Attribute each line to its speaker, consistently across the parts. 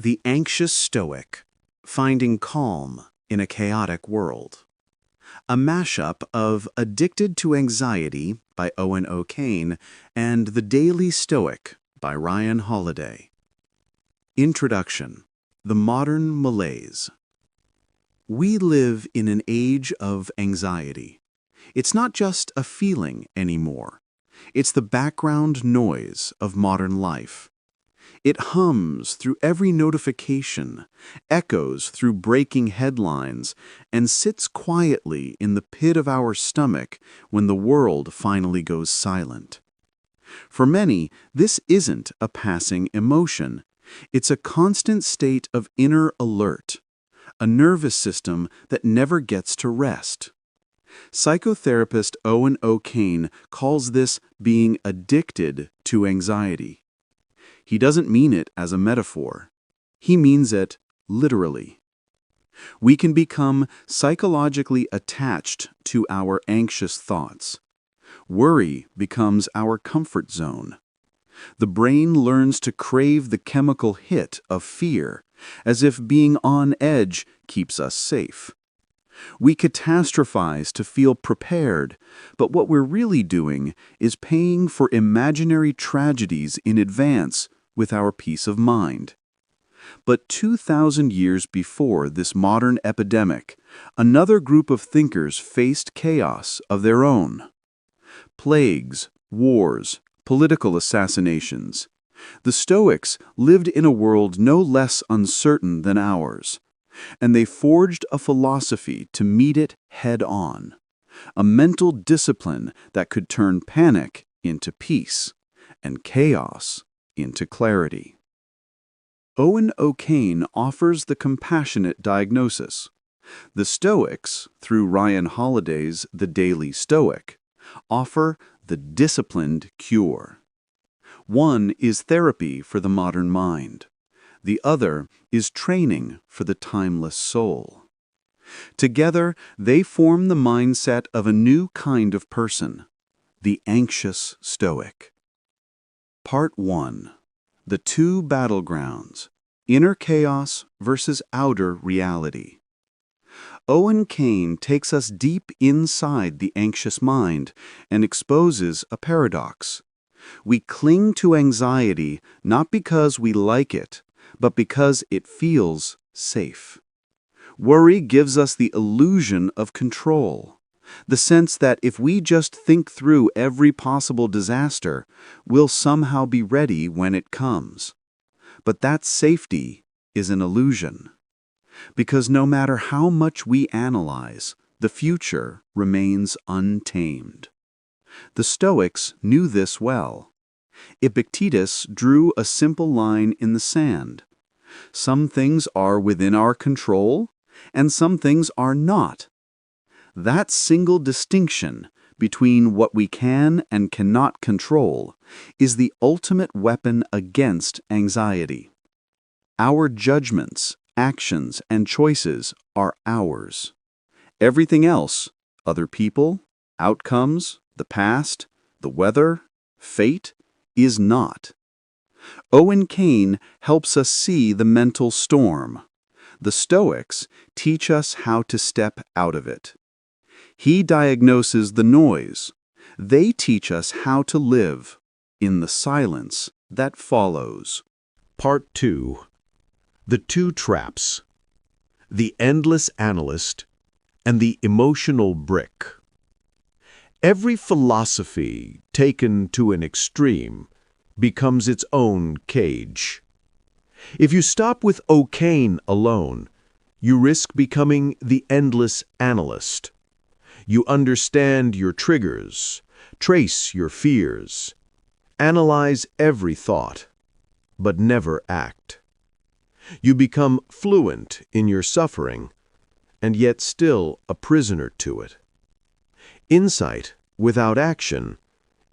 Speaker 1: The Anxious Stoic, Finding Calm in a Chaotic World. A mashup of Addicted to Anxiety by Owen O'Kane and The Daily Stoic by Ryan Holiday. Introduction. The Modern Malaise. We live in an age of anxiety. It's not just a feeling anymore. It's the background noise of modern life. It hums through every notification, echoes through breaking headlines, and sits quietly in the pit of our stomach when the world finally goes silent. For many, this isn't a passing emotion. It's a constant state of inner alert, a nervous system that never gets to rest. Psychotherapist Owen O'Kane calls this being addicted to anxiety. He doesn't mean it as a metaphor. He means it literally. We can become psychologically attached to our anxious thoughts. Worry becomes our comfort zone. The brain learns to crave the chemical hit of fear, as if being on edge keeps us safe. We catastrophize to feel prepared, but what we're really doing is paying for imaginary tragedies in advance with our peace of mind. But 2,000 years before this modern epidemic, another group of thinkers faced chaos of their own. Plagues, wars, political assassinations. The Stoics lived in a world no less uncertain than ours, and they forged a philosophy to meet it head-on, a mental discipline that could turn panic into peace and chaos into clarity. Owen O'Kane offers the compassionate diagnosis. The Stoics, through Ryan Holiday's The Daily Stoic, offer the disciplined cure. One is therapy for the modern mind. The other is training for the timeless soul. Together, they form the mindset of a new kind of person, the anxious Stoic. Part 1. The Two Battlegrounds, Inner Chaos versus Outer Reality. Owen O'Kane takes us deep inside the anxious mind and exposes a paradox. We cling to anxiety not because we like it, but because it feels safe. Worry gives us the illusion of control, the sense that if we just think through every possible disaster, we'll somehow be ready when it comes. But that safety is an illusion, because no matter how much we analyze, the future remains untamed. The Stoics knew this well. Epictetus drew a simple line in the sand. Some things are within our control, and some things are not. That single distinction between what we can and cannot control is the ultimate weapon against anxiety. Our judgments, actions, and choices are ours. Everything else, other people, outcomes, the past, the weather, fate, is not. Owen O'Kane helps us see the mental storm. The Stoics teach us how to step out of it. He diagnoses the noise. They teach us how to live in the silence that follows.
Speaker 2: Part 2. The Two Traps. The Endless Analyst and the Emotional Brick. Every philosophy taken to an extreme becomes its own cage. If you stop with O'Kane alone, you risk becoming the endless analyst. You understand your triggers, trace your fears, analyze every thought, but never act. You become fluent in your suffering, and yet still a prisoner to it. Insight without action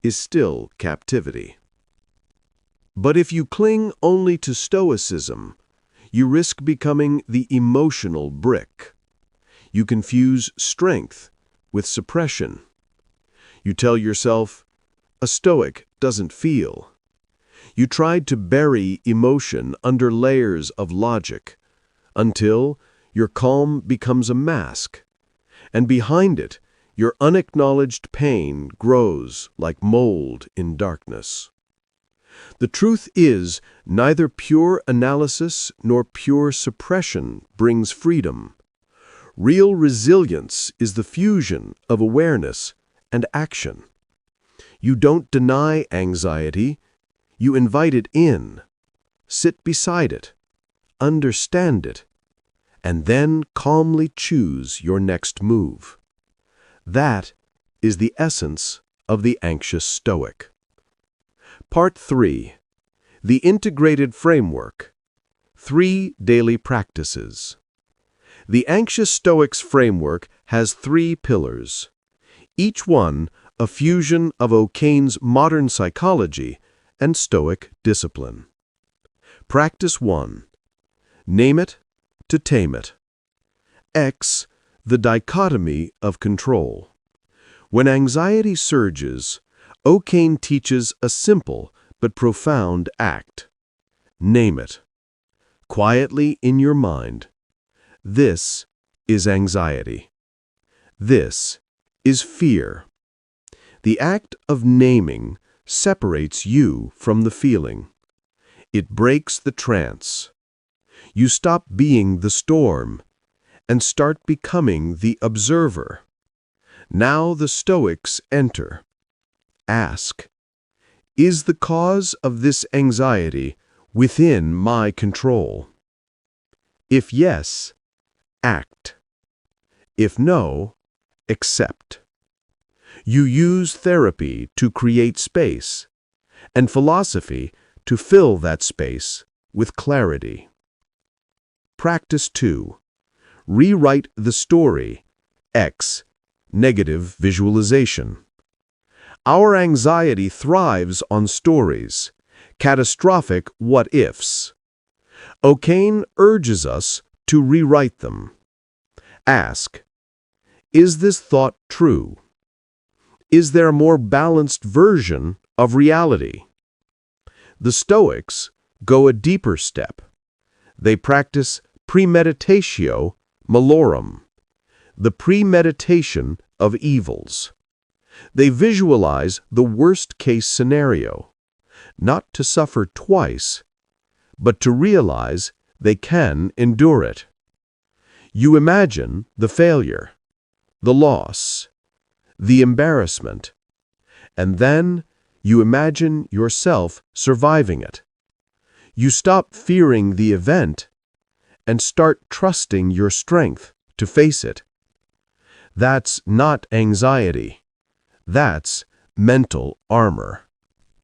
Speaker 2: is still captivity. But if you cling only to Stoicism, you risk becoming the emotional brick. You confuse strength with suppression. You tell yourself, a Stoic doesn't feel. You tried to bury emotion under layers of logic until your calm becomes a mask, and behind it, your unacknowledged pain grows like mold in darkness. The truth is, neither pure analysis nor pure suppression brings freedom. Real resilience is the fusion of awareness and action. You don't deny anxiety, you invite it in, sit beside it, understand it, and then calmly choose your next move. That is the essence of the anxious Stoic. Part 3. The Integrated Framework. 3 Daily Practices. The anxious Stoic's framework has 3 pillars, each one a fusion of O'Kane's modern psychology and Stoic discipline. Practice 1. Name it to tame it. X. The dichotomy of control. When anxiety surges, O'Kane teaches a simple but profound act. Name it. Quietly in your mind. This is anxiety. This is fear. The act of naming separates you from the feeling. It breaks the trance. You stop being the storm and start becoming the observer. Now the Stoics enter. Ask, is the cause of this anxiety within my control? If yes, act. If no, accept. You use therapy to create space, and philosophy to fill that space with clarity. Practice 2. Rewrite the story. X. Negative visualization. Our anxiety thrives on stories, catastrophic what-ifs. O'Kane urges us to rewrite them. Ask, is this thought true? Is there a more balanced version of reality? The Stoics go a deeper step. They practice premeditatio malorum, the premeditation of evils. They visualize the worst-case scenario, not to suffer twice, but to realize they can endure it. You imagine the failure, the loss, the embarrassment, and then you imagine yourself surviving it. You stop fearing the event and start trusting your strength to face it. That's not anxiety. That's mental armor.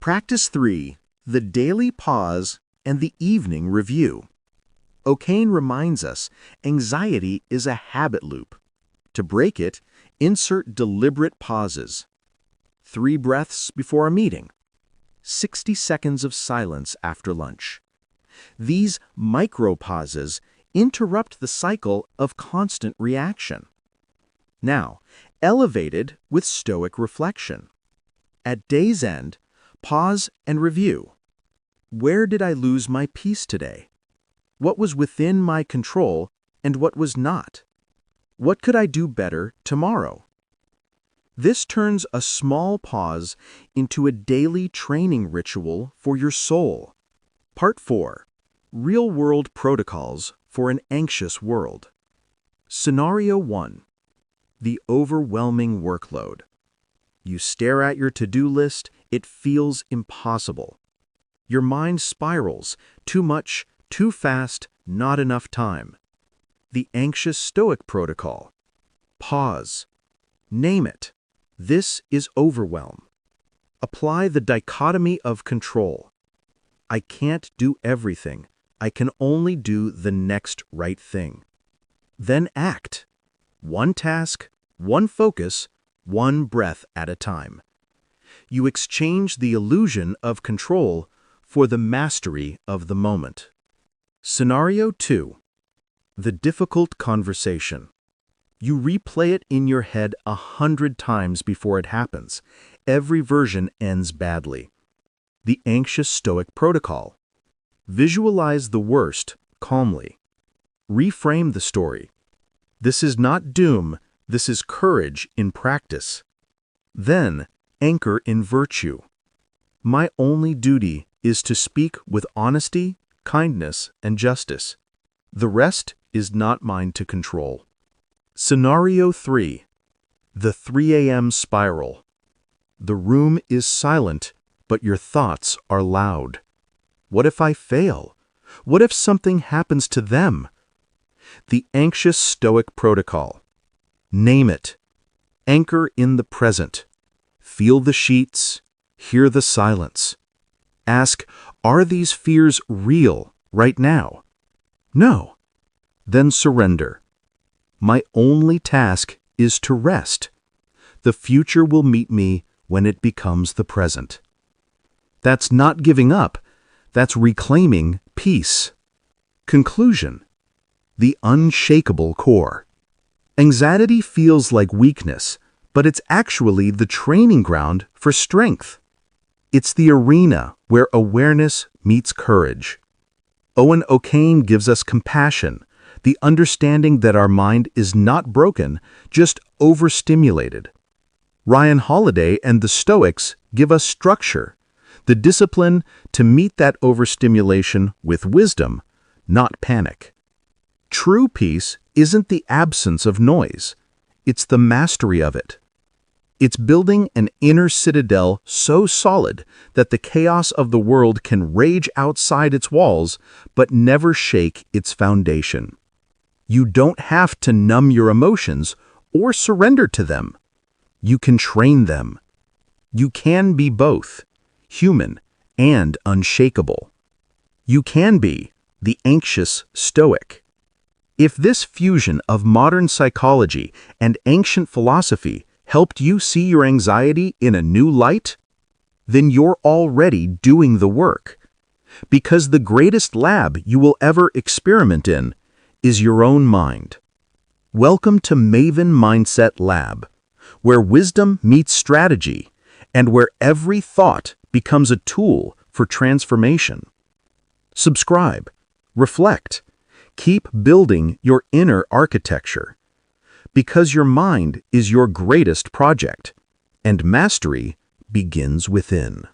Speaker 1: Practice 3. The daily pause and the evening review. O'Kane reminds us anxiety is a habit loop. To break it, insert deliberate pauses. 3 breaths before a meeting. 60 seconds of silence after lunch. These micro-pauses interrupt the cycle of constant reaction. Now, elevated with Stoic reflection. At day's end, pause and review. Where did I lose my peace today? What was within my control and what was not? What could I do better tomorrow? This turns a small pause into a daily training ritual for your soul. Part 4. Real-world protocols for an anxious world. Scenario 1. The overwhelming workload. You stare at your to-do list, it feels impossible. Your mind spirals, too much, too fast, not enough time. The anxious Stoic protocol. Pause. Name it. This is overwhelm. Apply the dichotomy of control. I can't do everything. I can only do the next right thing. Then act. One task, one focus, one breath at a time. You exchange the illusion of control for the mastery of the moment. Scenario 2. The difficult conversation. You replay it in your head 100 times before it happens. Every version ends badly.
Speaker 3: The anxious Stoic protocol. Visualize the worst calmly. Reframe the story. This is not doom, this is courage in practice. Then, anchor in virtue. My only duty is to speak with honesty, kindness, and justice. The rest is not mine to control. Scenario 3. The 3 a.m. spiral. The room is silent, but your thoughts are loud. What if I fail? What if something happens to them? The anxious Stoic protocol. Name it. Anchor in the present. Feel the sheets. Hear the silence. Ask, are these fears real right now? No. Then surrender. My only task is to rest. The future will meet me when it becomes the present. That's not giving up. That's reclaiming peace. Conclusion. The unshakable core. Anxiety feels like weakness, but it's actually the training ground for strength. It's the arena where awareness meets courage. Owen O'Kane gives us compassion, the understanding that our mind is not broken, just overstimulated. Ryan Holiday and the Stoics give us structure, the discipline to meet that overstimulation with wisdom, not panic. True peace isn't the absence of noise, it's the mastery of it. It's building an inner citadel so solid that the chaos of the world can rage outside its walls, but never shake its foundation. You don't have to numb your emotions or surrender to them. You can train them. You can be both, human and unshakable. You can be the anxious Stoic. If this fusion of modern psychology and ancient philosophy helped you see your anxiety in a new light, then you're already doing the work. Because the greatest lab you will ever experiment in is your own mind. Welcome to Maven Mindset Lab, where wisdom meets strategy and where every thought becomes a tool for transformation. Subscribe, reflect, keep building your inner architecture. Because your mind is your greatest project, and mastery begins within.